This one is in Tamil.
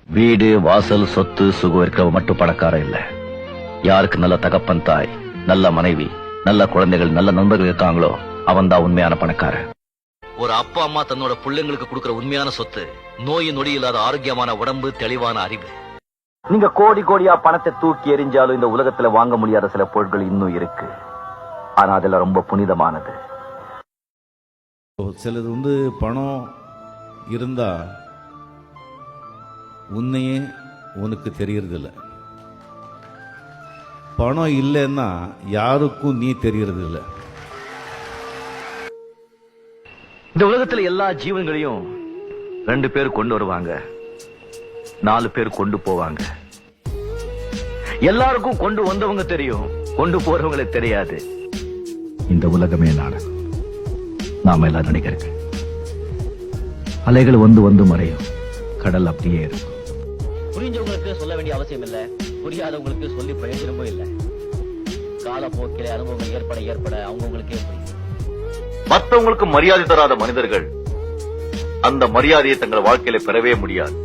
வீடு வாசல் சொத்து சுகம் இருக்கிறவ மட்டும் பணக்காரன் இல்ல. யாருக்கு நல்ல தகப்பன் தாய், நல்ல மனைவி, நல்ல குழந்தைகள், நல்ல நண்பர்கள் இருக்காங்களோ அவன் தான் உண்மையான பணக்காரன். ஒரு அப்பா அம்மா தன்னோட பிள்ளைங்களுக்கு கொடுக்கிற உண்மையான சொத்து நோய் நொடி இல்லாத ஆரோக்கியமான உடம்பு, தெளிவான அறிவு. நீங்க கோடி கோடியா பணத்தை தூக்கி எறிஞ்சாலும் இந்த உலகத்துல வாங்க முடியாத சில பொருட்கள் இன்னும் இருக்கு. ஆனா அதெல்லாம் ரொம்ப புனிதமானது. சிலது பணம் இருந்தா உன்னையே உனக்கு தெரியறதில்ல. பணம் இல்லைன்னா யாருக்கும் நீ தெரியறதில்ல. இந்த உலகத்துல எல்லா ஜீவன்களையும் 2 பேர் கொண்டு வருவாங்க, 4 பேர் கொண்டு போவாங்க. எல்லாருக்கும் கொண்டு வந்தவங்க தெரியும், கொண்டு போறவங்களுக்கு தெரியாது. இந்த உலகமே நாடகம். நாம எல்லாம் நடிகர்கள். அலைகள் வந்து மறையும், கடல் அப்படியே இருக்கும். புரிஞ்சவங்களுக்கு சொல்ல வேண்டிய அவசியம் இல்ல, புரியாதவங்களுக்கு சொல்லி பிரயோஜனமும் இல்ல. காலப்போக்கிலே அனுபவங்கள் ஏற்பட அவங்களுக்கே புரியும். மற்றவங்களுக்கு மரியாதை தராத மனிதர்கள் அந்த மரியாதையை தங்கள் வாழ்க்கையில பெறவே முடியாது.